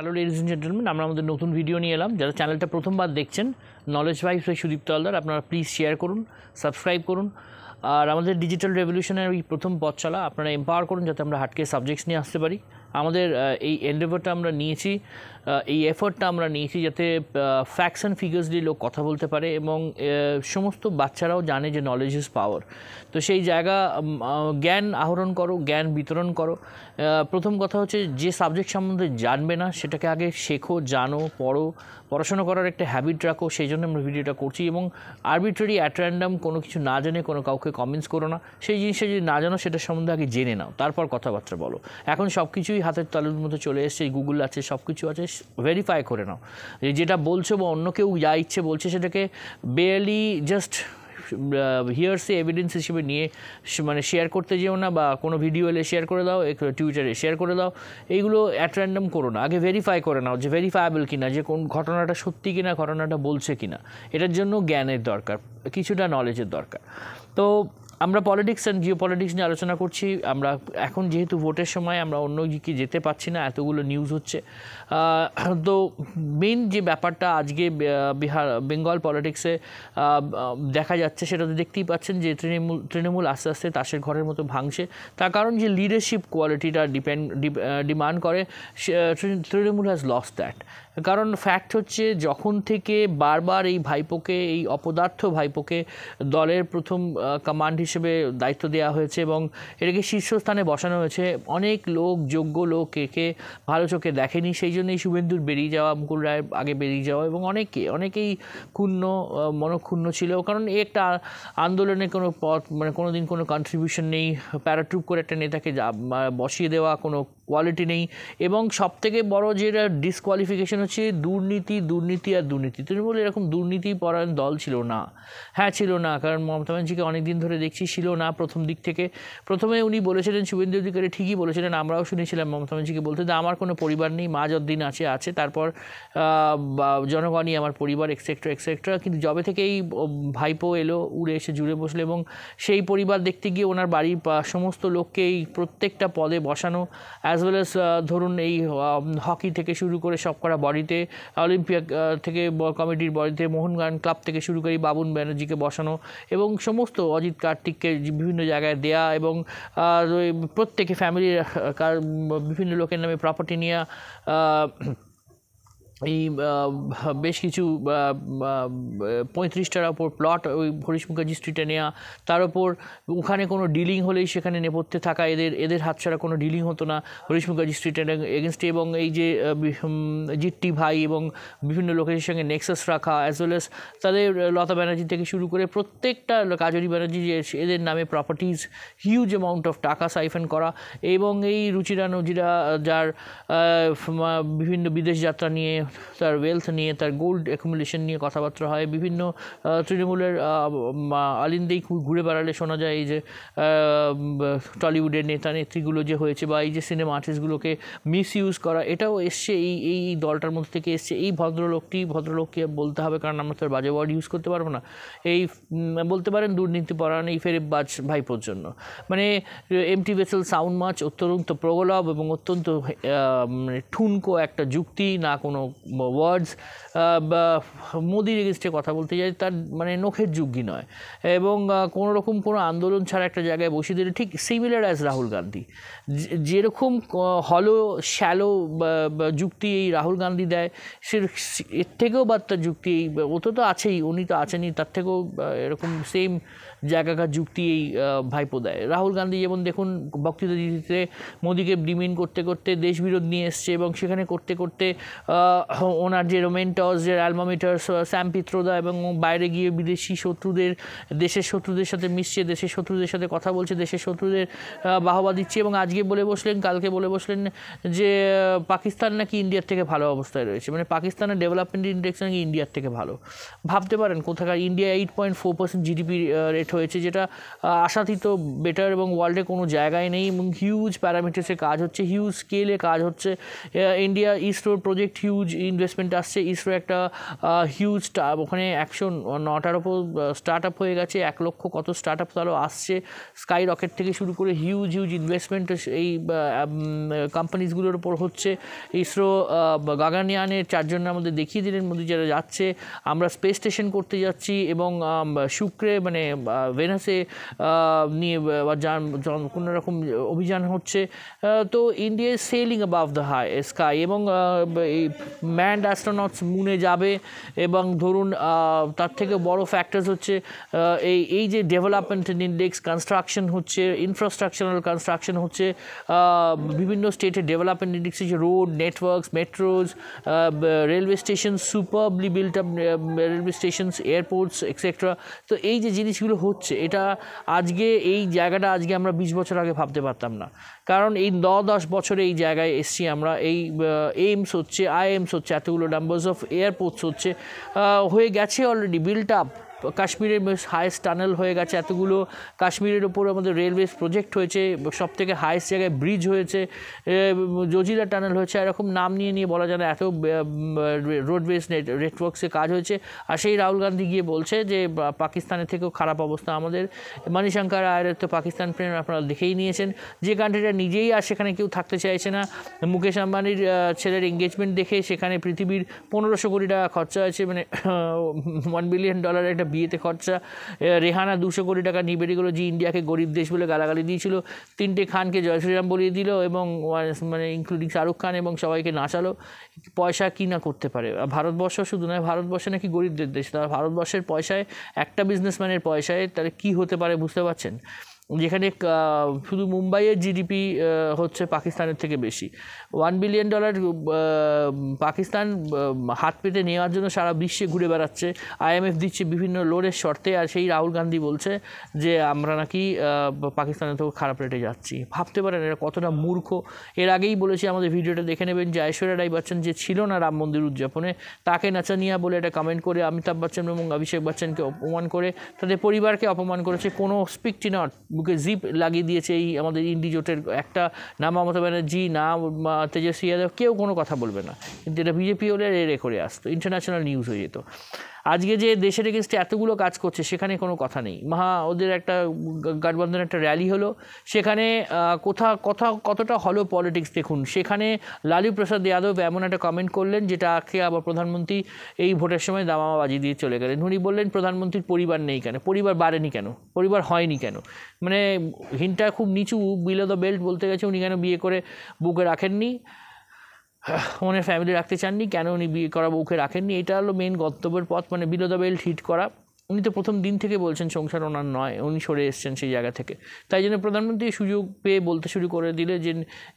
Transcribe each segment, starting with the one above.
Hello ladies and gentleman, আমরা আমাদের নতুন ভিডিও নিয়ে এলাম। যারা চ্যানেলটা প্রথমবার দেখছেন, Knowledge Vibes by Sudipta Haldar, আপনারা প্লিজ শেয়ার করুন, সাবস্ক্রাইব করুন। আর আমাদের ডিজিটাল রেভলিউশনের এই প্রথম পথ চলা আপনারা এম্পাওয়ার করুন যাতে আমরা হার্ডকে সাবজেক্টস নিয়ে আসতে পারি। আমাদের এই এন্ডেভারটা আমরা নিয়েছি, এই এফোর্টটা আমরা নিয়েছি যাতে ফ্যাক্টস অ্যান্ড ফিগার্স দিয়ে লোক কথা বলতে পারে এবং সমস্ত বাচ্চারাও জানে যে নলেজ ইজ পাওয়ার। তো সেই জায়গা জ্ঞান আহরণ করো, জ্ঞান বিতরণ করো। প্রথম কথা হচ্ছে যে সাবজেক্ট সম্বন্ধে জানবে না সেটাকে আগে শেখো, জানো, পড়ো, পড়াশোনা করার একটা হ্যাবিট রাখো। সেই জন্য আমরা ভিডিওটা করছি। এবং আরবিট্রারি অ্যাট র্যান্ডাম কোনো কিছু না জেনে কোনো কাউকে কমেন্টস করো না। সেই জিনিসটা যদি না জানো সেটার সম্বন্ধে আগে জেনে নাও, তারপর কথাবার্তা বলো। এখন সব কিছুই হাতের তালুর মতো চলে এসছে, গুগল আছে, সব কিছু আছে, ভেরিফাই করে নাও। যেটা বলছো বা অন্য কেউ যা ইচ্ছে বলছে সেটাকে বেয়ারলি জাস্ট হিয়ারসে এভিডেন্স হিসেবে নিয়ে মানে শেয়ার করতে যেও না, বা কোনো ভিডিও এলে শেয়ার করে দাও, টুইটারে শেয়ার করে দাও। এইগুলো অ্যাট র্যান্ডাম করো না, আগে ভেরিফাই করে নাও যে ভেরিফায়েবল কিনা, যে কোন ঘটনাটা সত্যি কিনা, ঘটনাটা বলছে কিনা। এটার জন্য জ্ঞানের দরকার, কিছুটা নলেজের দরকার। তো আমরা পলিটিক্স অ্যান্ড জিও পলিটিক্স নিয়ে আলোচনা করছি। আমরা এখন যেহেতু ভোটের সময় আমরা অন্য দিকে যেতে পারছি না, এতগুলো নিউজ হচ্ছে। তো মেন যে ব্যাপারটা আজকে বেঙ্গল পলিটিক্সে দেখা যাচ্ছে সেটা তো দেখতেই পাচ্ছেন যে তৃণমূল আস্তে আস্তে তাসের ঘরের মতো ভাঙছে। তার কারণ যে লিডারশিপ কোয়ালিটিটা ডিমান্ড করে, তৃণমূল হ্যাজ লস্ট দ্যাট। কারণ ফ্যাক্ট হচ্ছে যখন থেকে বারবার এই ভাইপোকে, এই অপদার্থ ভাইপোকে দলের প্রথম কমান্ড হিসেবে দায়িত্ব দেওয়া হয়েছে এবং এটাকে শীর্ষস্থানে বসানো হয়েছে, অনেক লোক, যোগ্য লোক একে ভালো চোখে দেখেনি। সেই জন্যই শুভেন্দুর বেরিয়ে যাওয়া, মুকুল রায়ের আগে বেরিয়ে যাওয়া এবং অনেকেই মনক্ষুণ্ণ ছিল। কারণ একটা আন্দোলনে কোনো পথ, মানে কোনো দিন কোনো কন্ট্রিবিউশন নেই, প্যারাট্রুপ করে একটা নেতাকে বসিয়ে দেওয়া, কোনো কোয়ালিটি নেই। এবং সবথেকে বড় যেটা ডিসকোয়ালিফিকেশন হচ্ছে দুর্নীতি, দুর্নীতি আর দুর্নীতি। তৃণমূল এরকম দুর্নীতি পরায়ণ দল ছিল না। হ্যাঁ, ছিল না, কারণ মমতা ব্যানার্জিকে অনেক দিন ধরে দেখছি ছিল না প্রথম দিক থেকে। প্রথমে উনি বলেছিলেন, শুভেন্দু অধিকারী ঠিকই বলেছিলেন, আমরাও শুনেছিলাম মমতা ব্যানার্জিকে বলতে যে আমার কোনো পরিবার নেই, মা যতদিন আছে, তারপর জনগণই আমার পরিবার, এক্সেট্রা এক্সেট্রা। কিন্তু যবে থেকে এই ভাইপো এলো, উড়ে এসে জুড়ে বসলো এবং সেই পরিবার দেখতে গিয়ে ওনার বাড়ির সমস্ত লোককে এই প্রত্যেকটা পদে বসানো, অ্যাজ ওয়েল অ্যাজ ধরুন এই হকি থেকে শুরু করে সব করা বডিতে, অলিম্পিয়া থেকে কমিটির বডিতে, মোহনবাগান ক্লাব থেকে শুরু করে বাবুন ব্যানার্জিকে বসানো এবং সমস্ত অজিত কার্তিককে বিভিন্ন জায়গায় দেয়া এবং প্রত্যেকে ফ্যামিলির বিভিন্ন লোকের নামে প্রপার্টি নেওয়া, এই বেশ কিছু 35টার ওপর প্লট ওই হরিশ মুখার্জি স্ট্রিটে নেওয়া, তার ওপর ওখানে কোনো ডিলিং হলেই সেখানে নেপথ্যে থাকা, এদের হাতছাড়া কোনো ডিলিং হতো না হরিশ মুখার্জি স্ট্রিটের এগেনস্টে। এবং এই যে জিট্টি ভাই এবং বিভিন্ন লোকের সঙ্গে নেক্সাস রাখা, অ্যাজ ওয়েল এস তাদের লতা ব্যানার্জি থেকে শুরু করে প্রত্যেকটা, কাজরি ব্যানার্জি, যে এদের নামে প্রপার্টিজ, হিউজ অ্যামাউন্ট অফ টাকা সাইফেন করা। এবং এই রুচিরা নজিরা, যার বিভিন্ন বিদেশ যাত্রা নিয়ে, তার ওয়েলথ নিয়ে, তার গোল্ড অ্যাকুমুলেশন নিয়ে কথাবার্তা হয়। বিভিন্ন তৃণমূলের আলিন্দেই ঘুরে বেড়ালে শোনা যায় এই যে টলিউডের নেতা নেত্রীগুলো যে হয়েছে, বা এই যে সিনেমা আর্টিস্টগুলোকে মিস ইউজ করা, এটাও এসছে এই দলটার মধ্যে থেকে এসছে। এই ভদ্রলোককে বলতে হবে, কারণ আমরা তো আর বাজে ওয়ার্ড ইউজ করতে পারবো না। এই বলতে পারেন দুর্নীতি পরায়ণ এই ফেরেববাজ ভাইপোর জন্য, মানে এমটি ভেসেল সাউন্ড মাছ, অত্যন্ত প্রগলভ এবং অত্যন্ত ঠুনকো একটা যুক্তি, না কোনো ওয়ার্ডস। মোদির এগেনস্টে কথা বলতে যায়, তার মানে নখের যুগই নয়। এবং কোনো রকম কোনো আন্দোলন ছাড়া একটা জায়গায় বসিয়ে দিলে, ঠিক সিমিলার অ্যাজ রাহুল গান্ধী, যেরকম হলো শ্যালো যুক্তি এই রাহুল গান্ধী দেয়, সে এর থেকেও বার্তার যুক্তি এই ও তো আছেই, উনি তো আছেনই, তার থেকেও এরকম সেম জায়গাকার যুক্তি এই ভাইপো দেয়। রাহুল গান্ধী যেমন দেখুন বক্তৃতা দিতে মোদিকে ডিমিন করতে করতে দেশবিরোধ নিয়ে এসছে, এবং সেখানে করতে করতে ওনার যে রোমেন্টস, যে অ্যালমামিটার্স, স্যাম পিত্রোদা, এবং বাইরে গিয়ে বিদেশি শত্রুদের, দেশের শত্রুদের সাথে মিশছে, দেশের শত্রুদের সাথে কথা বলছে, দেশের শত্রুদের বাহবা দিচ্ছে। এবং আজকে বলে বসলেন, কালকে বলে বসলেন যে পাকিস্তান নাকি ইন্ডিয়ার থেকে ভালো অবস্থায় রয়েছে, মানে পাকিস্তানের ডেভেলপমেন্ট ইন্ডেক্স নাকি ইন্ডিয়ার থেকে ভালো। ভাবতে পারেন কোথাকার, ইন্ডিয়া 8.4% জিডিপি রেট প্রজেক্ট হয়েছে যেটা আশাতীত বেটার এবং ওয়ার্ল্ডে কোনো জায়গায় নেই এবং হিউজ প্যারামিটার্সে কাজ হচ্ছে, হিউজ স্কেলে কাজ হচ্ছে। ইন্ডিয়া ইসরোর প্রজেক্ট হিউজ ইনভেস্টমেন্ট আসছে। ইসরো একটা হিউজ ওখানে 109টার ওপর স্টার্ট আপ হয়ে গেছে, 1 লক্ষ কত স্টার্ট আপ তারও আসছে। স্কাই রকেট থেকে শুরু করে হিউজ ইনভেস্টমেন্ট এই কোম্পানিজগুলোর উপর হচ্ছে। ইসরো গাগানয়ানের 4 জনের মধ্যে দেখিয়ে দিলেন মোদি যারা যাচ্ছে, আমরা স্পেস স্টেশন করতে যাচ্ছি এবং শুক্রে মানে ভেনাসে নিয়ে কোনো রকম অভিযান হচ্ছে। তো India is sailing above the high sky এবং এই ম্যান্ড অ্যাস্ট্রোনটস মুনে যাবে। এবং ধরুন তার থেকে বড় ফ্যাক্টরস হচ্ছে এই যে ডেভেলপমেন্ট ইন্ডেক্স, কনস্ট্রাকশন হচ্ছে, ইনফ্রাস্ট্রাকচারাল কনস্ট্রাকশন হচ্ছে, বিভিন্ন স্টেটের ডেভেলপমেন্ট ইন্ডেক্স হচ্ছে, road networks, metros, railway station, superbly built up railway stations, airports etcetera. তো এই যে জিনিসগুলো হচ্ছে, এটা আজকে এই জায়গাটা আজকে আমরা 20 বছর আগে ভাবতে পারতাম না। কারণ এই 10 বছরে এই জায়গায় এসছি আমরা। এই এইমস হচ্ছে, আইএমস হচ্ছে, এতগুলো নাম্বারস অফ এয়ারপোর্টস হচ্ছে, হয়ে গেছে অলরেডি বিল্ট আপ। কাশ্মীরের হাইয়েস্ট টানেল হয়ে গেছে, এতগুলো কাশ্মীরের ওপর আমাদের রেলওয়ে প্রজেক্ট হয়েছে, সব থেকে হাইয়েস্ট জায়গায় ব্রিজ হয়েছে, জজিলা টানেল হয়েছে, এরকম নাম নিয়ে বলা যায় না, এত রোডওয়েজ নেটওয়ার্কসে কাজ হয়েছে। আর সেই রাহুল গান্ধী গিয়ে বলছে যে পাকিস্তানের থেকেও খারাপ অবস্থা আমাদের। মণিশঙ্কর আয়ারের তো পাকিস্তান প্রেম আপনারা দেখেই নিয়েছেন, যে কান্ট্রিটা নিজেই আর সেখানে কেউ থাকতে চাইছে না। মুকেশ আম্বানির ছেলের এঙ্গেজমেন্ট দেখে সেখানে পৃথিবীর 1500 কোটি টাকা খরচা হয়েছে, মানে $1 বিলিয়ন একটা বিয়েতে খরচা। রেহানা 200 কোটি টাকা নিয়ে বেরিয়ে গেলো, যে ইন্ডিয়াকে গরিব দেশ বলে গালাগালি দিয়েছিল। 3টে খানকে জয় শ্রীরাম বলিয়ে দিল এবং মানে ইনক্লুডিং শাহরুখ খান এবং সবাইকে নাচালো। পয়সা কি না করতে পারে ভারতবর্ষ, শুধু নয়, ভারতবর্ষে নাকি গরিবদের দেশ, তারা ভারতবর্ষের পয়সায়, একটা বিজনেসম্যানের পয়সায় তাহলে কী হতে পারে বুঝতে পারছেন? যেখানে শুধু মুম্বাইয়ের জিডিপি হচ্ছে পাকিস্তানের থেকে বেশি। $1 বিলিয়ন পাকিস্তান হাত পেতে নেওয়ার জন্য সারা বিশ্বে ঘুরে বেড়াচ্ছে, IMF দিচ্ছে বিভিন্ন লোনের শর্তে, আর সেই রাহুল গান্ধী বলছে যে আমরা নাকি পাকিস্তানের থেকেও খারাপ রেটে যাচ্ছি। ভাবতে পারেন এরা কতটা মূর্খ। এর আগেই বলেছি, আমাদের ভিডিওটা দেখে নেবেন, যে ঐশ্বর্যা রায় বচ্চন যে ছিল না রাম মন্দির উদযাপনে, তাকে নাচানিয়া বলে একটা কমেন্ট করে অমিতাভ বচ্চন এবং অভিষেক বচ্চনকে অপমান করে, তাদের পরিবারকে অপমান করেছে। কোনো স্পিকটি নট, বুকে জিপ লাগিয়ে দিয়েছে এই আমাদের ইন্ডি জোটের একটা, না মমতা ব্যানার্জি, না তেজস্বী যাদব, কেউ কোনো কথা বলবে না। কিন্তু এটা বিজেপি হলে রে করে আসতো, ইন্টারন্যাশনাল নিউজ হয়ে যেত। আজকে যে দেশের এগেনস্টে এতগুলো কাজ করছে, সেখানে কোনো কথা নেই। ওদের একটা গঠবন্ধন একটা র্যালি হলো, সেখানে কতটা হলো পলিটিক্স দেখুন। সেখানে লালু প্রসাদ যাদব এমন একটা কমেন্ট করলেন, যেটাকে আবার প্রধানমন্ত্রী এই ভোটের সময় দামাবাজি দিয়ে চলে গেলেন। উনি বললেন প্রধানমন্ত্রীর পরিবার নেই কেন, পরিবার বাড়েনি কেন, পরিবার হয়নি কেন, মানে হিনটা খুব নিচু, বিলো দ্য বেল্ট বলতে গেছে। উনি কেন বিয়ে করে বুকে রাখেননি, ওনার ফ্যামিলি রাখতে চাননি, কেন উনি বিয়ে করা বউকে রাখেননি, এটা হলো মেন গন্তব্যের পথ, মানে বিলো দ্য বেল্ট হিট করা। উনি তো প্রথম দিন থেকে বলছেন সংসার ওনার নয়, উনি সরে এসছেন সেই জায়গা থেকে। তাই জন্য প্রধানমন্ত্রী সুযোগ পেয়ে বলতে শুরু করে দিলে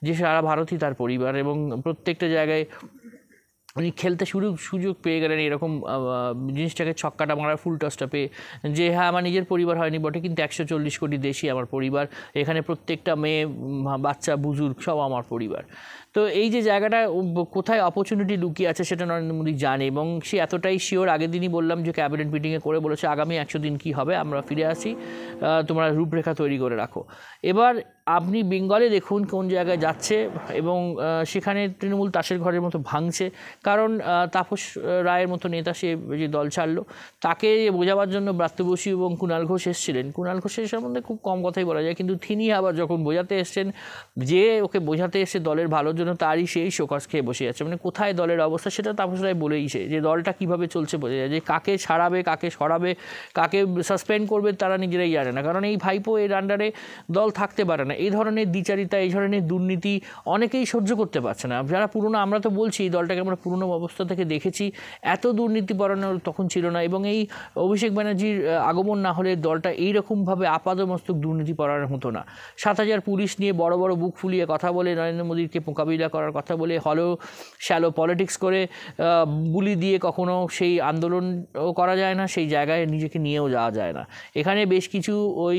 যে সারা ভারতই তার পরিবার, এবং প্রত্যেকটা জায়গায় উনি খেলতে সুযোগ পেয়ে গেলেন এরকম জিনিসটাকে ছক্কাটা মারার, ফুল টসটা পেয়ে, যে হ্যাঁ আমার নিজের পরিবার হয়নি বটে, কিন্তু 140 কোটি দেশই আমার পরিবার, এখানে প্রত্যেকটা মেয়ে, বাচ্চা, বুজুর্গ সব আমার পরিবার। তো এই যে জায়গাটা কোথায় অপরচুনিটি লুকিয়ে আছে সেটা নরেন্দ্র মোদী জানে, এবং সে এতটাই শিওর। আগের দিনই বললাম যে ক্যাবিনেট মিটিংয়ে করে বলেছে আগামী 100 দিন কী হবে, আমরা ফিরে আসি, তোমরা রূপরেখা তৈরি করে রাখো। এবার আপনি বেঙ্গলে দেখুন কোন জায়গায় যাচ্ছে, এবং সেখানে তৃণমূল তাসের ঘরের মতো ভাঙছে। কারণ তাপস রায়ের মতো নেতা, সে যে দল ছাড়লো, তাকে বোঝাবার জন্য ব্রাত্য বসু এবং কুণাল ঘোষ এসেছিলেন। কুণাল ঘোষের সম্বন্ধে খুব কম কথাই বলা যায়, কিন্তু তিনি আবার যখন বোঝাতে এসছেন, যে ওকে বোঝাতে এসে দলের ভালোর জন্য, তারই সেই শোকজ খেয়ে বসে যাচ্ছে। মানে কোথায় দলের অবস্থা সেটা তাপস রায় বলেইছে, যে দলটা কীভাবে চলছে বোঝা যায়, যে কাকে ছাড়াবে, কাকে সরাবে, কাকে সাসপেন্ড করবে তারা নিজেরাই জানে না। কারণ এই ভাইপো এর আন্ডারে দল থাকতে পারে না। এই ধরনের দ্বিচারিতা, এই ধরনের দুর্নীতি অনেকেই সহ্য করতে পারছে না। যারা পুরনো, আমরা তো বলছি এই দলটাকে আমরা পুরনো অবস্থা থেকে দেখেছি, এত দুর্নীতি পরানো তখন ছিল না। এবং এই অভিষেক ব্যানার্জির আগমন না হলে দলটা এইরকমভাবে আপাদমস্তক দুর্নীতি পরানো হতো না। 7000 পুলিশ নিয়ে বড় বড় বুক ফুলিয়ে কথা বলে, নরেন্দ্র মোদীকে মোকাবিলা করার কথা বলে, শ্যালো পলিটিক্স করে, বুলি দিয়ে কখনো সেই আন্দোলনও করা যায় না, সেই জায়গায় নিজেকে নিয়েও যাওয়া যায় না। এখানে বেশ কিছু ওই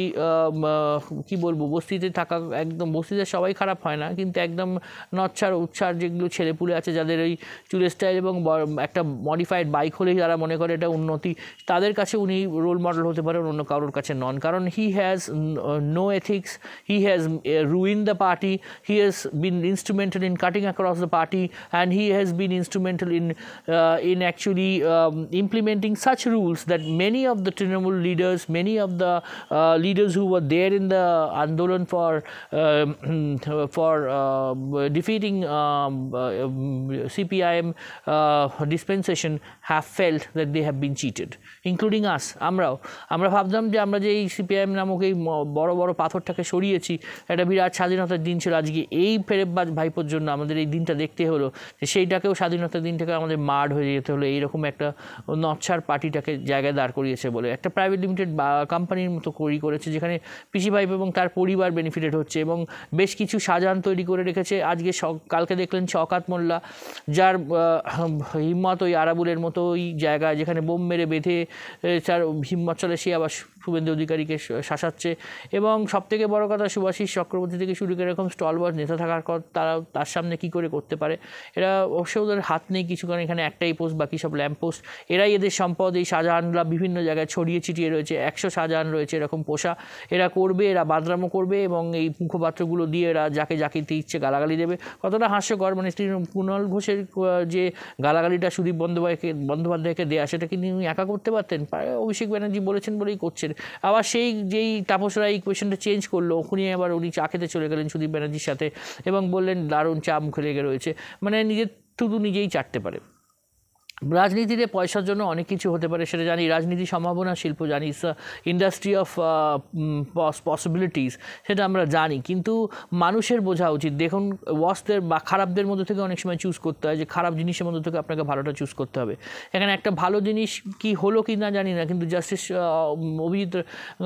কী বলবো, বস্তিতে থাকা, একদম বস্তিতে সবাই খারাপ হয় না, কিন্তু একদম নচ্ছার উচ্ছার যেগুলো ছেলেপুলে আছে, যাদের ওই চুলে স্টাইল এবং একটা মডিফাইড বাইক হলেই তারা মনে করে এটা উন্নতি, তাদের কাছে উনি রোল মডেল হতে পারেন, অন্য কারোর কাছে নন। কারণ he has no ethics, he has ruin the party, he has been instrumental in cutting across the party, and he has been instrumental in actually implementing such rules that many of the Trinamool leaders, many of the leaders who were there in the Andolan for defeating CPIM dispensation have felt that they have been cheated, including us. আমরা ভাবতাম যে আমরা যে এই CPIM নামক এই বড় বড় পাথরটাকে সরিয়েছি, একটা বিরাট স্বাধীনতার দিন ছিল, আজকে এই ফেরেববাজ ভাইপোর জন্য আমাদের এই দিনটা দেখতে হলো, যে সেইটাকেও স্বাধীনতার দিনটাকে আমাদের মার্ড হয়ে যেতে হলো এইরকম একটা নচ্ছার পার্টিটাকে জায়গায় দাঁড় করিয়েছে বলে। একটা প্রাইভেট লিমিটেড কোম্পানির মতো করেছে, যেখানে পিসি ভাইপ এবং তার পরিবার বেনিফিটেড হচ্ছে, এবং বেশ কিছু শাহজাহান তৈরি করে রেখেছে। আজকে কালকে দেখলেন শওকত মোল্লা, যার হিম্মত ওই আরাবুলের মতো ওই জায়গায় যেখানে বোম মেরে বেঁধে তার হিম্মত চলে, সে আবার শুভেন্দু অধিকারীকে শাসাচ্ছে। এবং সবথেকে বড় কথা, শুভাশিস চক্রবর্তী থেকে শুরু করে এরকম স্টলওয়ার্ড নেতা থাকার পর তার সামনে কী করে করতে পারে এরা? অবশ্য ওদের হাত নেই কিছু, কারণ এখানে একটাই পোস্ট, বাকি সব ল্যাম্প পোস্ট। এরাই এদের সম্পদ। এই শাহজাহানরা বিভিন্ন জায়গায় ছড়িয়ে ছিটিয়ে রয়েছে, 100 শাহজাহান রয়েছে এরকম পোষা। এরা করবে, এরা বাদরামো করবে, এবং এই মুখপাত্রগুলো দিয়ে এরা যাকে যাকে ইচ্ছে গালাগালি দেবে। কতটা হাস্যকর! মানে কুণাল ঘোষের যে গালাগালিটা সুদীপ বন্দ্যোপাধ্যায়কে দেয়া, সেটা কিন্তু উনি একা করতে পারতেন, অভিষেক ব্যানার্জি বলেছেন বলেই করছেন। আবার সেই যেই তাপস রায় ইকুয়েশনটা চেঞ্জ করলো, ওখানে আবার উনি চা খেতে চলে গেলেন সুদীপ ব্যানার্জির সাথে এবং বললেন দারুণ চা মুখে লেগে রয়েছে। মানে নিজের থুতু নিজেই চাটতে পারে। রাজনীতিতে পয়সার জন্য অনেক কিছু হতে পারে, সেটা জানি। রাজনীতি সম্ভাবনা শিল্প জানি, ইন্ডাস্ট্রি অফ পসিবিলিটিস, সেটা আমরা জানি। কিন্তু মানুষের বোঝা উচিত, দেখুন ওয়াসদের বা খারাপদের মধ্যে থেকে অনেক সময় চুজ করতে হয়, যে খারাপ জিনিসের মধ্যে থেকে আপনাকে ভালোটা চুজ করতে হবে। এখানে একটা ভালো জিনিস কি হলো কি না জানি না, কিন্তু জাস্টিস অভিজিৎ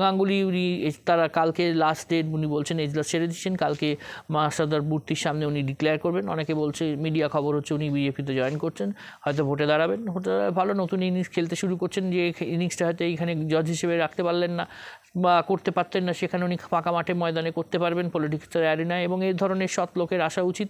গাঙ্গুলি উনি তারা কালকে লাস্ট ডেট উনি বলছেন এজলাস ছেড়ে দিচ্ছেন, কালকে মাসাদার মূর্তির সামনে উনি ডিক্লেয়ার করবেন। অনেকে বলছে, মিডিয়া খবর হচ্ছে উনি বিজেপিতে জয়েন করছেন, হয়তো ভোটে দাঁড়াবেন। ভালো নতুন ইনিংস খেলতে শুরু করছেন, যে ইনিংসটা হয়তো এইখানে জজ হিসেবে রাখতে পারলেন না বা করতে পারতেন না, সেখানে উনি ফাঁকা মাঠে ময়দানে করতে পারবেন পলিটিক্সের অ্যারিনায়, এবং এই ধরনের সৎ লোকের আসা উচিত।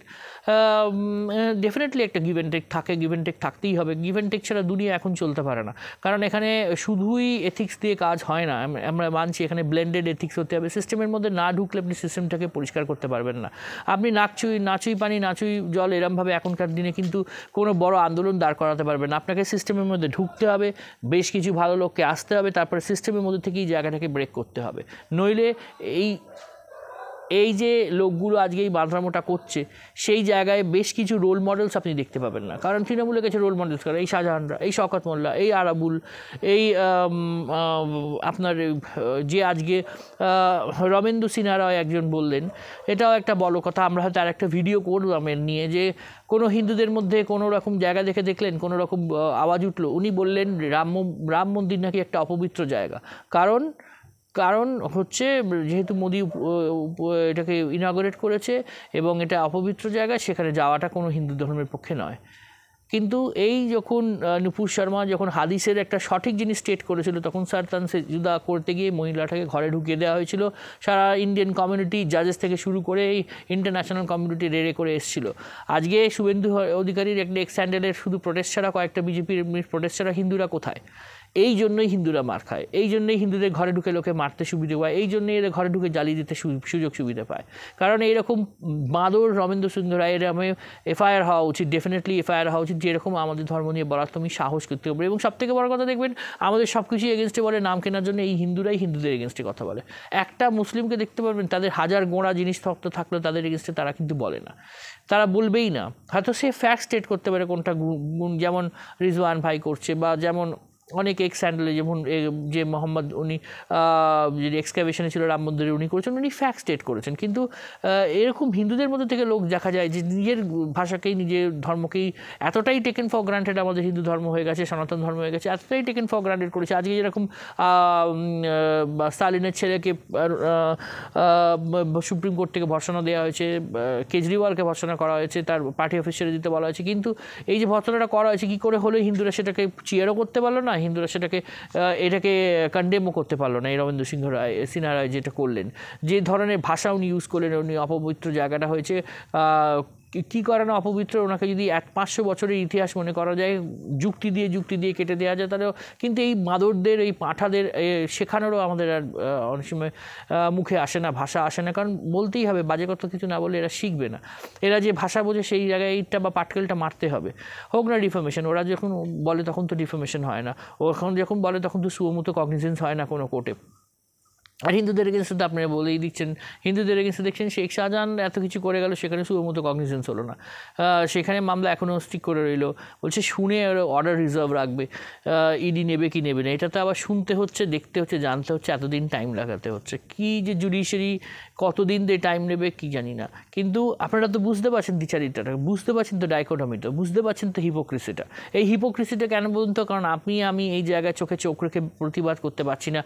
ডেফিনেটলি একটা গিভ অ্যান্ড টেক থাকে, গিভ অ্যান্ড টেক থাকতেই হবে। গিভ অ্যান্ড টেক ছাড়া দুনিয়া এখন চলতে পারে না, কারণ এখানে শুধুই এথিক্স দিয়ে কাজ হয় না। আমরা মানছি এখানে ব্লেন্ডেড এথিক্স হতে হবে। সিস্টেমের মধ্যে না ঢুকলে আপনি সিস্টেমটাকে পরিষ্কার করতে পারবেন না। আপনি নাচুই পানি নাচুই জল এরমভাবে এখনকার দিনে কিন্তু কোনো বড় আন্দোলন দাঁড় করাতে পারবেন না। আপনাকে সিস্টেমের মধ্যে ঢুকতে হবে, বেশ কিছু ভালো লোককে আসতে হবে, তারপরে সিস্টেমের মধ্যে থেকেই জায়গাটাকে ব্রেক করতে হবে। নইলে এই যে লোকগুলো আজকে এই বাঁধরামোটা করছে, সেই জায়গায় বেশ কিছু রোল মডেলস আপনি দেখতে পাবেন না। কারণ তৃণমূলের কাছে রোল মডেলস কারা? এই শাহজাহানরা, এই শওকত মোল্লা, এই আরাবুল, এই আপনার যে আজকে রমেন্দু সিনহা রায় একজন বললেন, এটাও একটা বড় কথা। আমরা হয়তো আর একটা ভিডিও করলাম এর নিয়ে, যে কোনো হিন্দুদের মধ্যে কোনো রকম জায়গা দেখলেন কোনো রকম আওয়াজ উঠলো, উনি বললেন রাম মন্দির নাকি একটা অপবিত্র জায়গা। কারণ হচ্ছে যেহেতু মোদি এটাকে ইনঅগারেট করেছে এবং এটা অপবিত্র জায়গা, সেখানে যাওয়াটা কোনো হিন্দু ধর্মের পক্ষে নয়। কিন্তু এই যখন নুপুর শর্মা যখন হাদিসের একটা সঠিক জিনিস স্টেট করেছিল, তখন সারতান সেজদা করতে গিয়ে মহিলাটাকে ঘরে ঢুকিয়ে দেওয়া হয়েছিল। সারা ইন্ডিয়ান কমিউনিটি, জাজেস থেকে শুরু করে এই ইন্টারন্যাশনাল কমিউনিটি রেড়ে করে এসেছিল। আজকে শুভেন্দু অধিকারীর একটা এক্স স্যান্ডেলের শুধু প্রোটেস্ট ছাড়া, কয়েকটা বিজেপির প্রোটেস্ট ছাড়া হিন্দুরা কোথায়? এই জন্যই হিন্দুরা মার খায়, এই জন্যই হিন্দুদের ঘরে ঢুকে লোকে মারতে সুবিধে পায়, এই জন্যই এরা ঘরে ঢুকে জ্বালিয়ে দিতে সুযোগ সুবিধা পায়। কারণ এইরকম বাঁদর রমেন্দ্র সিংহ রায়ের এফআইআর হওয়া উচিত, ডেফিনেটলি এফআইআর হওয়া উচিত, যেরকম আমাদের ধর্ম নিয়ে বলার তুমি সাহস করতে হবে। এবং সবথেকে বড় কথা, দেখবেন আমাদের সব কিছুই এগেনস্টে বলে, নাম কেনার জন্য এই হিন্দুরাই হিন্দুদের এগেনস্টে কথা বলে। একটা মুসলিমকে দেখতে পারবেন, তাদের হাজার গোঁড়া জিনিস থাকলেও তাদের এগেনস্টে তারা কিন্তু বলে না, তারা বলবেই না। হয়তো সে ফ্যাক্ট স্টেট করতে পারে কোনটা গুণ, যেমন রিজওয়ান ভাই করছে, বা যেমন অনেক এক্স স্যান্ডেলে যেমন যে মোহাম্মদ উনি যে এক্সকাভেশনে ছিল রাম মন্দিরে উনি করেছেন, উনি ফ্যাক্ট স্টেট করেছেন। কিন্তু এরকম হিন্দুদের মধ্যে থেকে লোক দেখা যায় যে নিজের ভাষাকেই, নিজের ধর্মকেই এতটাই টেকেন ফর গ্রান্টেড, আমাদের হিন্দু ধর্ম হয়ে গেছে, সনাতন ধর্ম হয়ে গেছে, এতটাই টেকেন ফর গ্রান্টেড করেছে। আজকে যেরকম স্টালিনের ছেলেকে সুপ্রিম কোর্ট থেকে ভর্সনা দেওয়া হয়েছে, কেজরিওয়ালকে ভর্সনা করা হয়েছে, তার পার্টি অফিস ছেড়ে দিতে বলা হয়েছে, কিন্তু এই যে ভর্সনাটা করা হয়েছে, কী করে হলে হিন্দুরা সেটাকে চিয়ারও করতে পারলো না, হিন্দুরা এটাকে কন্ডেমও করতে পারলো না। এই রমেন্দ্র সিনহা রায় যেটা করলেন, যে ধরনের ভাষা উনি ইউজ করলেন, উনি অপবিত্র জায়গাটা হয়েছে কী করানো অপবিত্র, ওনাকে যদি 500 বছরের ইতিহাস মনে করা যায়, যুক্তি দিয়ে কেটে দেওয়া যায়, তাহলে কিন্তু এই মাদরদের, এই পাঁঠাদের শেখানোরও আমাদের আর অনেক সময় মুখে আসে না, ভাষা আসে না, কারণ বলতেই হবে, বাজে কথা কিছু না বললে এরা শিখবে না। এরা যে ভাষা বোঝে সেই জায়গায় এইটা বা পাটকেলটা মারতে হবে, হোক না ডিফর্মেশন। ওরা যখন বলে তখন তো ডিফর্মেশন হয় না, ওখানে যখন বলে তখন তো সুমতো কগনিজেন্স হয় না কোনো কোর্টে। আর হিন্দুদের এগেন্সে তো আপনারা বলেই দিচ্ছেন, হিন্দুদের এগেন্সে দেখছেন শেখ শাহজাহান এত কিছু করে গেল, সেখানে সুমতো কগনিজেন্স হলো না, সেখানে মামলা এখনও স্টিক করে রইল, বলছে শুনে অর্ডার রিজার্ভ রাখবে, ইডি নেবে কি নেবে না, এটা তো আবার শুনতে হচ্ছে, দেখতে হচ্ছে, জানতে হচ্ছে, এতদিন টাইম লাগাতে হচ্ছে। কি যে জুডিশিয়ারি কতদিন দিয়ে টাইম নেবে কি জানি না, কিন্তু আপনারা তো বুঝতে পারছেন দ্বিচারিতাটা, বুঝতে পারছেন তো ডাইকোটমিটা, বুঝতে পারছেন তো হিপোক্রেসিটা। এই হিপোক্রেসিটা কেন বলুন তো? কারণ আমি এই জায়গায় চোখে চোখ রেখে প্রতিবাদ করতে পারছি না,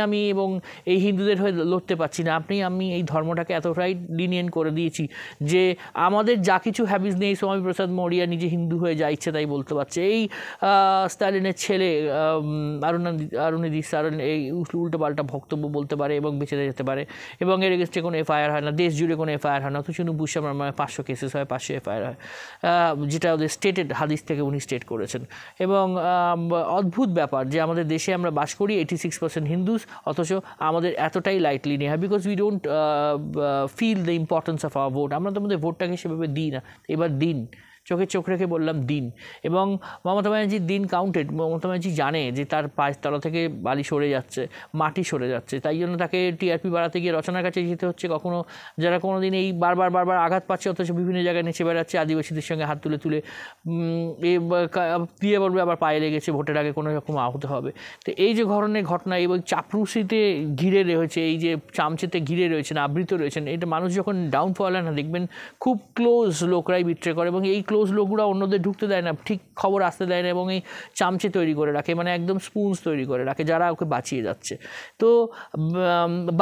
আমি এবং এই হিন্দুদের হয়ে লড়তে পারছি না, আমি এই ধর্মটাকে এতটাই লিনিয়েন্ট করে দিয়েছি যে আমাদের যা কিছু হ্যাবিটস নেই, স্বামী প্রসাদ মৌরিয়া নিজে হিন্দু হয়ে যা ইচ্ছে তাই বলতে পারছে, এই স্টালিনের ছেলে অরুণাদি স্টালিন এই উল্টোপাল্টা বক্তব্য বলতে পারে এবং বেঁচে যেতে পারে, এবং এর এগেন্সটে কোনো এফআইআর হয় না, দেশ জুড়ে কোনো এফআইআর হয় না, অথচ বুশ আমার 500 কেসেস হয়, 500 এফআইআর হয়, যেটা ওদের স্টেটেড হাদিস থেকে উনি স্টেট করেছেন। এবং অদ্ভুত ব্যাপার যে আমাদের দেশে আমরা বাস করি 86% হিন্দুস, অথচ আমাদের এতটাই লাইটলি নেওয়া, because we don't feel the importance of our vote. আমরা তো আমাদের ভোটটাকে সেভাবে দিই না, এবার দিন, চোখে চোখ রেখে বললাম দিন। এবং মমতা ব্যানার্জির দিন কাউন্টেড, মমতা ব্যানার্জি জানে যে তার পায়ের তলা থেকে বালি সরে যাচ্ছে, মাটি সরে যাচ্ছে, তাই জন্য তাকে টিআরপি বাড়াতে গিয়ে রচনার কাছে যেতে হচ্ছে, কখনো যারা কোনো দিন এই বারবার আঘাত পাচ্ছে, অথচ বিভিন্ন জায়গায় নেচে বেড়াচ্ছে, আদিবাসীদের সঙ্গে হাত তুলে দিয়ে বলবে আবার পায়ে লেগেছে, ভোটের আগে কোনো রকম আহত হবে। তো এই যে ধরনের ঘটনা এবং চাপরুসিতে ঘিরে রয়েছে, এই যে চামচেতে ঘিরে রয়েছেন, আবৃত রয়েছেন, এটা মানুষ যখন ডাউনফল হয় না, দেখবেন খুব ক্লোজ লোকরাই বিট্রে করে, এবং এই ক্লোজ লোকগুলো অন্যদের ঢুকতে দেয় না, ঠিক খবর আসতে দেয় না, এবং এই চামচে তৈরি করে রাখে, মানে একদম স্পুনস তৈরি করে রাখে, যারা ওকে বাঁচিয়ে যাচ্ছে। তো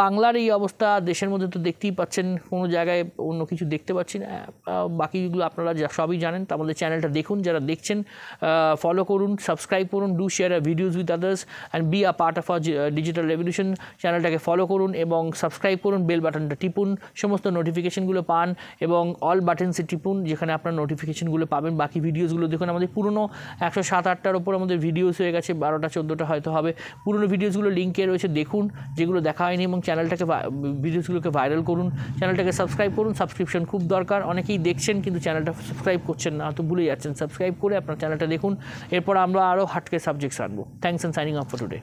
বাংলার এই অবস্থা দেশের মধ্যে তো দেখতেই পাচ্ছেন, কোনো জায়গায় অন্য কিছু দেখতে পাচ্ছি না। বাকিগুলো আপনারা সবই জানেন, তো আমাদের চ্যানেলটা দেখুন, যারা দেখছেন ফলো করুন, সাবস্ক্রাইব করুন, do share videos with others and be a part of a digital revolution. চ্যানেলটাকে ফলো করুন এবং সাবস্ক্রাইব করুন, বেল বাটনটা টিপুন, সমস্ত নোটিফিকেশনগুলো পান, এবং অল বাটনসে টিপুন, যেখানে আপনার নোটিফিকেশনগুলো পাবেন। বাকি ভিডিওসগুলো দেখুন, আমাদের পুরনো 107-8টার ওপর আমাদের ভিডিওস হয়ে গেছে, 12টা-14টা হয়তো হবে। পুরনো ভিডিওসগুলো লিঙ্কে রয়েছে, দেখুন যেগুলো দেখা হয়নি, এবং চ্যানেলটাকে ভিডিওসগুলোকে ভাইরাল করুন, চ্যানেলটাকে সাবস্ক্রাইব করুন। সাবস্ক্রিপশন খুব দরকার, অনেকেই দেখছেন কিন্তু চ্যানেলটা সাবস্ক্রাইব করছেন না, তো ভুলে যাচ্ছেন। সাবস্ক্রাইব করে আপনার চ্যানেলটা দেখুন, এরপর আমরা আরও হাটকে সাবজেক্টস আনবো। Thanks and signing off for today.